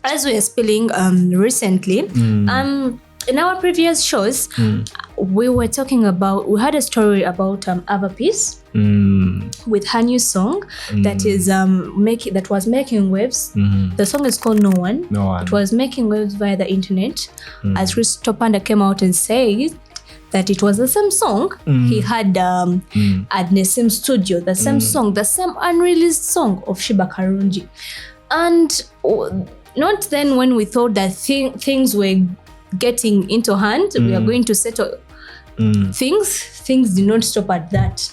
as we are spilling recently, in our previous shows, we had a story about Ava Peace with her new song that is that was making waves. The song is called No One. It was making waves via the internet. As Chris Topanda came out and said that it was the same song he had at the same studio, the same song, the same unreleased song of Sheebah Karungi. And not then when we thought that things were getting into hand, we are going to settle things did not stop at that.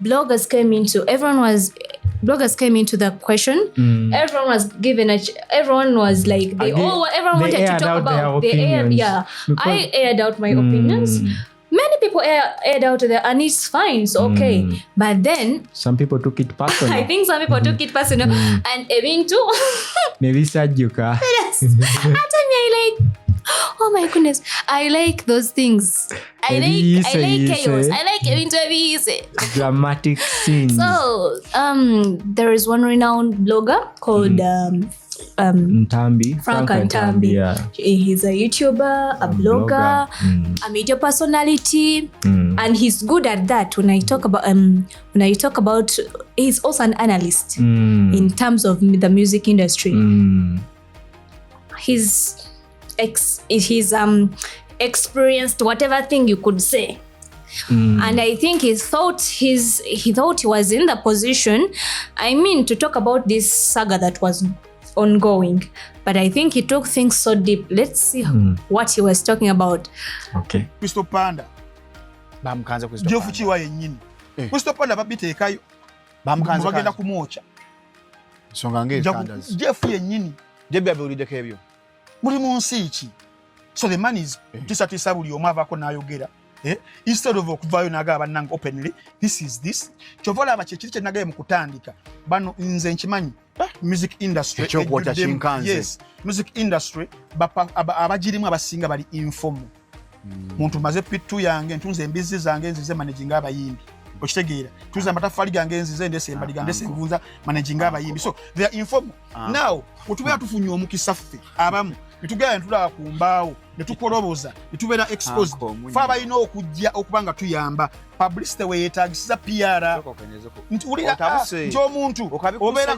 Bloggers came into the question. Everyone was given everyone was like everyone wanted to talk about I aired out my opinions. Many people aired out there, and it's fine, it's okay. But then some people took it personal. I think some people took it personal, and even too. Maybe Sajuka. Yes. I like, oh my goodness, I like those things. I like chaos. I like even to be easy. Dramatic scenes. So there is one renowned blogger called Ntambi. Frank Ntambi. Yeah. He's a YouTuber, a blogger, a media personality, and he's good at that. When I talk about, he's also an analyst in terms of the music industry. He's experienced whatever thing you could say. And I think he thought he was in the position, to talk about this saga that was ongoing. But I think he took things so deep. Let's see what he was talking about. Okay. Crystal Panda. Bamukanza Crystal Jeff Kiwa yennyini. Crystal Panda babiteekayo. Bamukanza bagenda kumwocha. Songa ngeri scandals. Jeff yennyini. Jebbe abulideko ebyo. Muri mu nsi ki. So the man is tisatisa buli omu avako n'ayogera. Instead of okuvayo n'agaba bannange openly, this is this. Kyovola abakye kye nagaye mu kutandika. Bano nze nkimanyi. Music industry. Yes. Music industry. Abagirimu abasinga bali informal. Muntu maze pitu yange ntunze embizi zange nzize managing abayimbi. Okitegeera. Tuza amatafali gange nzize ndese embali gange sengunza managing abayimbi. So they are informal. Now, kutubeera tufunye omukisa ffe abamu. Bitugaya ntula kumbaawo netukoloboza netubera exposed fa bayina okujja okubanga tuyamba publicity we yetagisiza PR njomuntu obera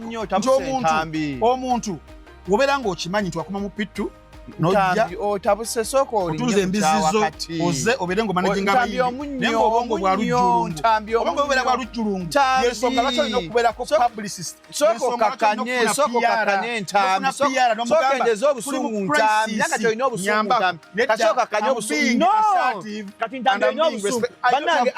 omuntu obera ngo okimanyi twakoma mu pitu Ntambi otabuse soko otunze embizizo oze obere ngo managing abayimbi nembo obongo bwa rujjulungu obongo obera bwa rujjulungu yeso ngalacho ino kubera ko publicist soko kakanye ntambi soko endezo obusungu ntambi nakacho ino obusungu ntambi kachoka kanyo obusungu no kati ntambi ino obusungu banange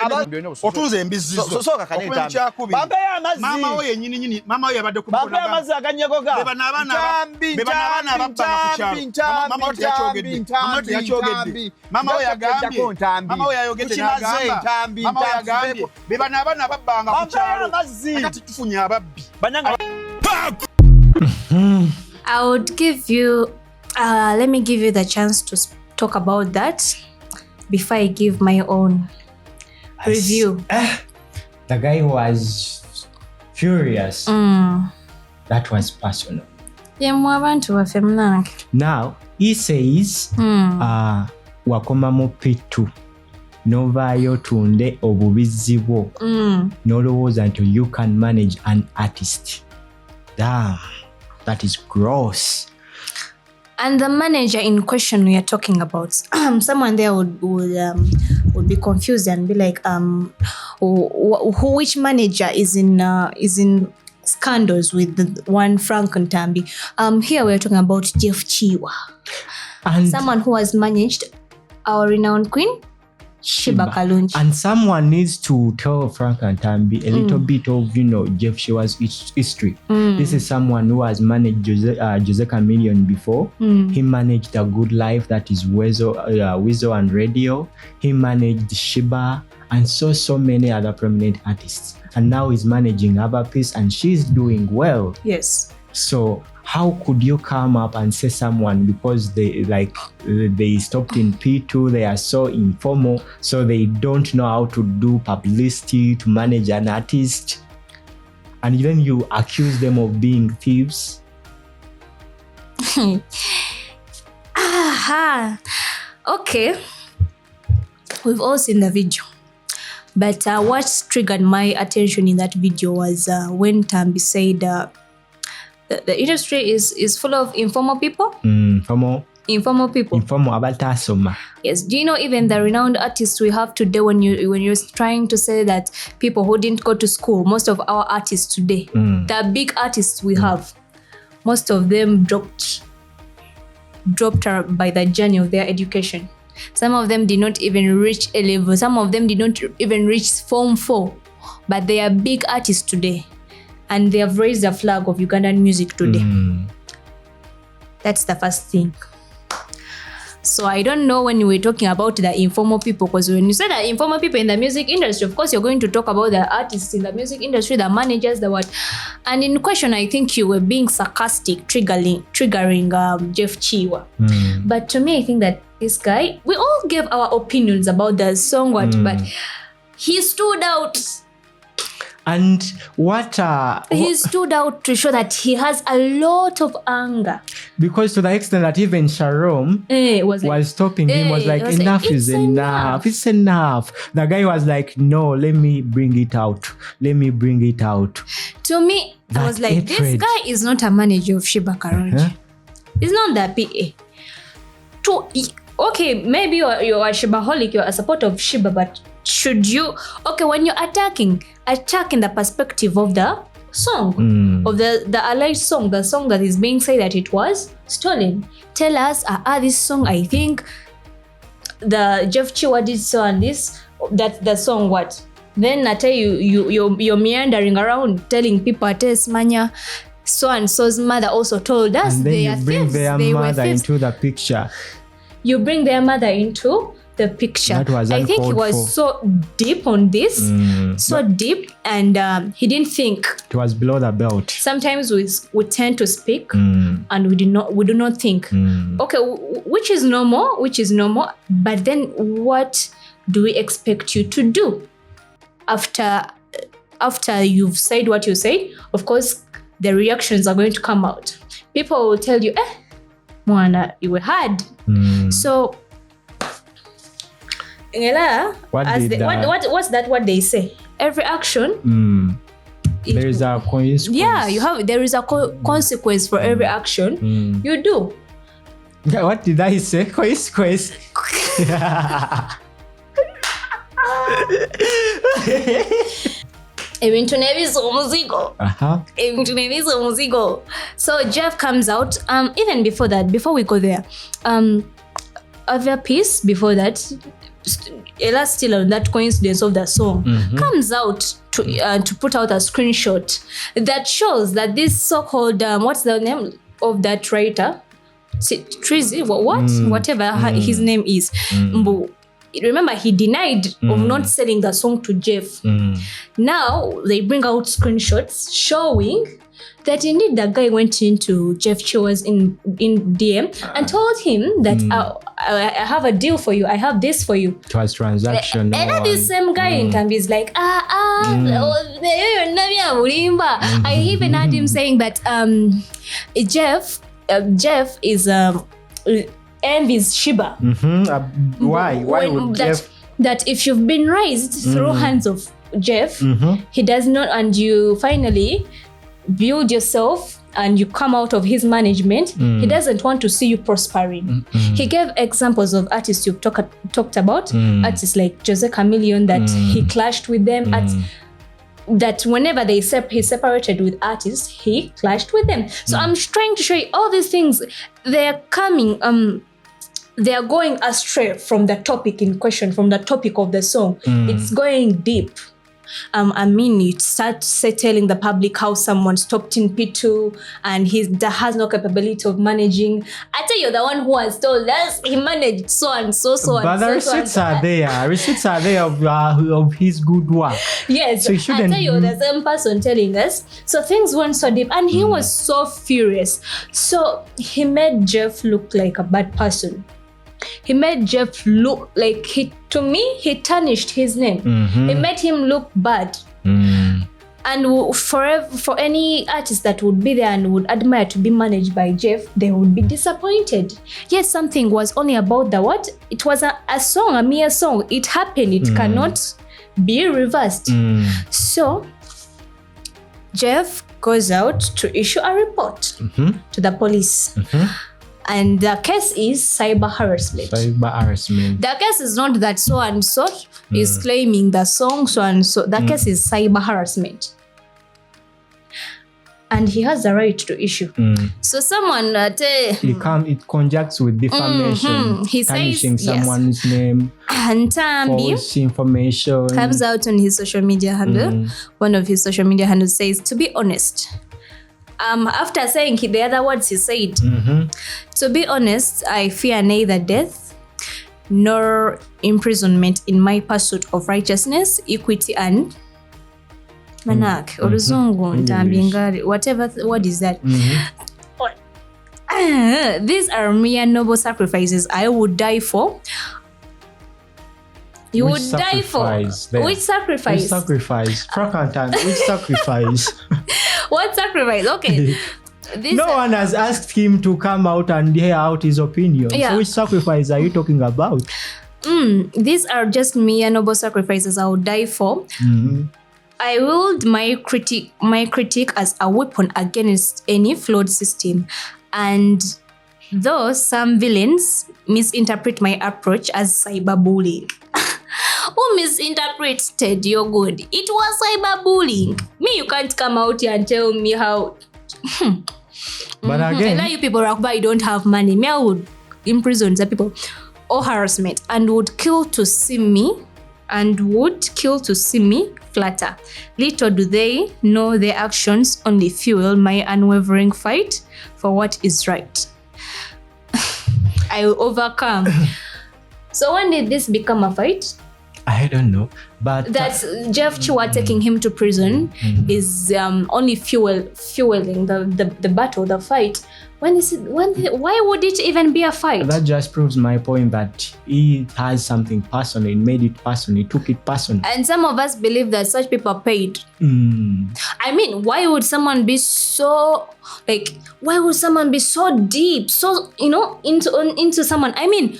otunze embizizo soko kakanye ntambi bambe amazi mama we yenyini mama we yabadde ku bambe amazi aganyegoga beba nabana ababba ku kyalo mama yachogedde mama we yagambye mama we yayogedde n'agamba mama we yagambye beba nabana babbanga ku kyalo kati tufunye ababbi bananga I would give you let me give you the chance to talk about that before I give my own review. The guy was furious. That was personal. Now he says wakoma mu pitu novaayo tunde obubizi bwo nolowooza nti you can manage an artist. Damn, that is gross. And the manager in question we are talking about, someone there would be confused and be like, which manager is in scandals with the one Frank Ntambi? Here we are talking about Jeff Kiwa, and someone who has managed our renowned queen Sheebah Karungi. And someone needs to tell Frank Ntambi a little bit of Jeff Kiwa's history. This is someone who has managed Jose Chameleon before. He managed A Good Life, that is Weasel and Radio. He managed Sheebah and so many other prominent artists. And now he's managing Ava Peace, and she's doing well. Yes. So how could you come up and say someone, because they stopped in P2, they are so informal, so they don't know how to do publicity, to manage an artist, and then you accuse them of being thieves? Okay. We've all seen the video. But what triggered my attention in that video was when Ntambi said the industry is full of informal people. Informal people. Informal abatasoma. Yes. Do you know even the renowned artists we have today, when you're trying to say that people who didn't go to school, most of our artists today, the big artists we have, most of them dropped by the journey of their education. Some of them did not even reach A level. Some of them did not even reach Form 4. But they are big artists today. And they have raised the flag of Ugandan music today. That's the first thing. So I don't know when we're talking about the informal people, because when you say the informal people in the music industry, of course you're going to talk about the artists in the music industry, the managers, the what. And in question, I think you were being sarcastic, triggering Jeff Kiwa. But to me, I think that this guy, we all gave our opinions about the song, but he stood out. And he stood out to show that he has a lot of anger. Because to the extent that even Sharon was stopping him, was like, enough is enough. It's enough. The guy was like, no, let me bring it out. Let me bring it out. To me, I was like, this guy is not a manager of Sheebah Karungi. He's not the PA. Okay, maybe you're a Sheebaholic, you're a supporter of Sheebah, but should you, when you're attacking the perspective of the song, of the alleged song, the song that is being said that it was stolen. Tell us, this song, I think the Jeff Kiwa did so and this, that the song what? Then I tell you're meandering around telling people, Manya, so and so's mother also told us. And then you bring their mother into the picture. You bring their mother into the picture. That was I think he was so deep on this, so deep, and he didn't think. It was below the belt. Sometimes we tend to speak and we do not think. Okay, which is normal. But then what do we expect you to do after you've said what you say? Of course, the reactions are going to come out. People will tell you, Mwana, you were hard. So, what's that? What they say? Every action. There is a consequence. Yeah, there is a consequence for every action you do. What did I say? Consequence. So Jeff comes out. Even before that, before we go there, Ava Peace, before that, Ella still on that coincidence of the song, comes out to put out a screenshot that shows that this so-called what's the name of that writer? Trizy, whatever his name is. Remember, he denied of not selling the song to Jeff. Now they bring out screenshots showing that indeed the guy went into Jeff Kiwa's in DM and told him that I have a deal for you. I have this for you. It was transactional. And then this same guy in Ntambi is like, I even heard him saying that Jeff is envies Sheebah. Why would Jeff? That if you've been raised through hands of Jeff, he does not, and you finally build yourself and you come out of his management, he doesn't want to see you prospering. He gave examples of artists you've talked about, artists like Jose Chameleon, that he clashed with them, that whenever he separated with artists, he clashed with them. So I'm trying to show you all these things. They're coming, they are going astray from the topic in question, from the topic of the song. It's going deep. You start telling the public how someone stopped in P2 and that has no capability of managing. I tell you, the one who has told us he managed so and so. But the receipts are there. Receipts are there of his good work. Yes, so I tell you, the same person telling us. So things went so deep, and he was so furious. So he made Jeff look like a bad person. He made Jeff look like he tarnished his name. He made him look bad. And for any artist that would be there and would admire to be managed by Jeff, they would be disappointed. Yes, something was only about the what? It was a song, a mere song. It happened. It cannot be reversed. So Jeff goes out to issue a report to the police. And the case is cyber harassment. The case is not that so and so is claiming the song so and so. The case is cyber harassment. And he has the right to issue. So someone it conjuncts with defamation, he tarnishing says, someone's name, Ntambi false information. comes out on his social media handle. One of his social media handles says, to be honest, after saying the other words he said, to be honest, I fear neither death nor imprisonment in my pursuit of righteousness, equity, and Manak, Oruzungu, Ntambi, whatever word is that. These are mere noble sacrifices I would die for. You Which would die for there? Which sacrifice? Which sacrifice? Which sacrifice? What sacrifice? Okay. No one has asked him to come out and hear out his opinion. Yeah. So which sacrifice are you talking about? These are just mere noble sacrifices I would die for. I wield my critique as a weapon against any flawed system. And though some villains misinterpret my approach as cyberbullying. Who misinterpreted your good? It was cyberbullying. Me, you can't come out here and tell me how. But again, now you people you don't have money. Me, I would imprison the people or harassment and would kill to see me flatter. Little do they know their actions only fuel my unwavering fight for what is right. I will overcome. So when did this become a fight? I don't know, but that's Jeff Kiwa taking him to prison is only fueling the battle, the fight. Why would it even be a fight? That just proves my point that he has something personal. He made it personal. He took it personal. And some of us believe that such people are paid. I mean, why would someone be so deep, so into someone? I mean,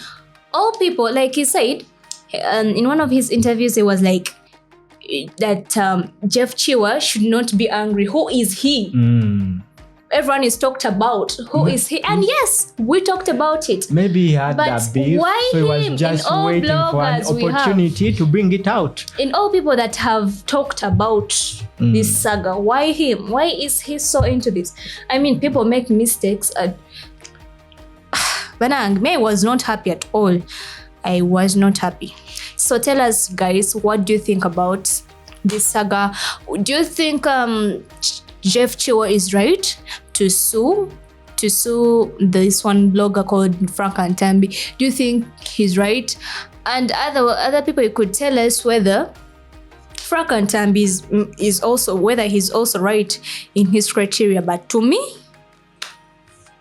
all people, like he said, in one of his interviews, he was like that Jeff Kiwa should not be angry. Who is he? Everyone is talked about. Who is he? And yes, we talked about it. Maybe he had that beef, so he was just waiting for an opportunity to bring it out. In all people that have talked about this saga, why him? Why is he so into this? I mean, people make mistakes. Banang, me was not happy at all. I was not happy. So tell us, guys, what do you think about this saga? Do you think Jeff Kiwa is right to sue this one blogger called Frank Ntambi? Do you think he's right? And other people, you could tell us whether Frank Ntambi is also, whether he's also right in his criteria. But to me,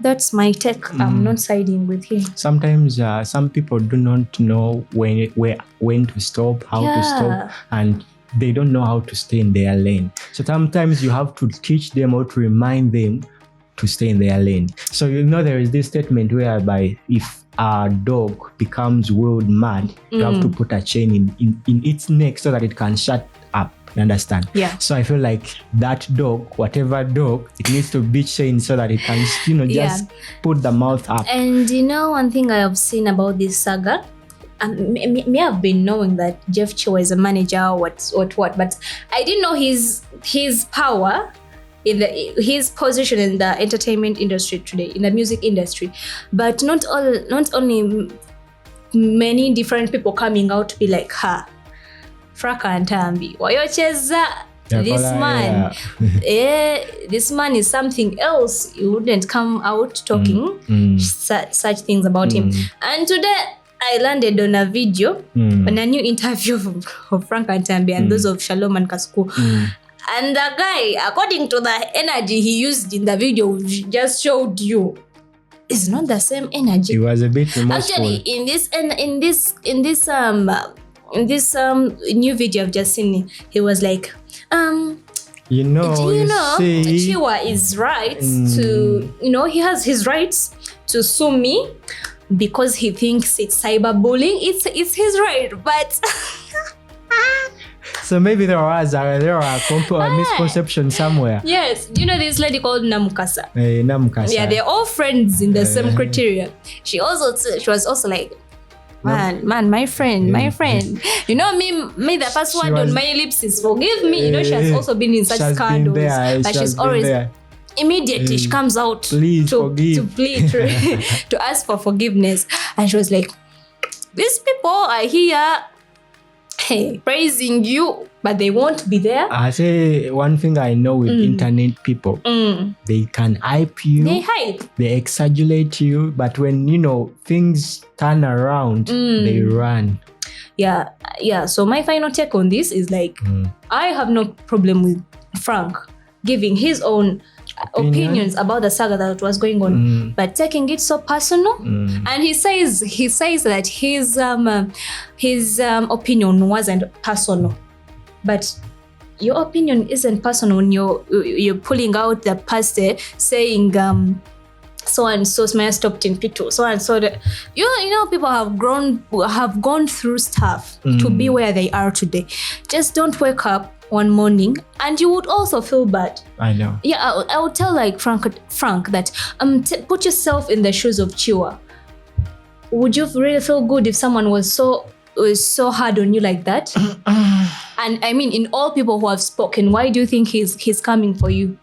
that's my take. I'm not siding with him. Sometimes some people do not know when to stop, how to stop, and they don't know how to stay in their lane. So sometimes you have to teach them or to remind them to stay in their lane. So there is this statement whereby if a dog becomes wild mad, you have to put a chain in its neck so that it can shut up. You understand? Yeah. So I feel like that dog, whatever dog, it needs to be chained so that it can, just put the mouth up. And one thing I have seen about this saga, me have been knowing that Jeff Kiwa is a manager or what, but I didn't know his power in his position in the entertainment industry today, in the music industry. But not only many different people coming out to be like her. Frank Ntambi, wayocheza this man. This man is something else. You wouldn't come out talking such things about him. And today I landed on a video, on a new interview of Frank Ntambi and those of Shalom and Kasuku. And the guy, according to the energy he used in the video, just showed you, it's not the same energy. He was a bit remorseful. Actually, in this new video I've just seen, he was like, You see, Kiwa is right to, he has his rights to sue me because he thinks it's cyberbullying. It's his right, but so maybe there are misconception somewhere. Yes, this lady called Namukasa. Namukasa. Yeah, they're all friends in the same criteria. She was also like, man, my friend. Me, the first word on my lips is forgive me. She has also been in such scandals, but she's always immediately she comes out to plead to ask for forgiveness, and she was like, these people are here praising you, but they won't be there. I say one thing I know with internet people, they can hype you, they exaggerate you, but when things turn around, they run. Yeah. So my final take on this is like, I have no problem with Frank giving his own opinions about the saga that was going on, but taking it so personal. And he says that his opinion wasn't personal, but your opinion isn't personal when you're pulling out the past, saying so and so may stopped in Pito, so and so that people have gone through stuff to be where they are today. Just don't wake up one morning and you would also feel bad. I know. Yeah, I would tell like Frank that put yourself in the shoes of Kiwa. Would you really feel good if someone was so hard on you like that? And I mean, in all people who have spoken, why do you think he's coming for you?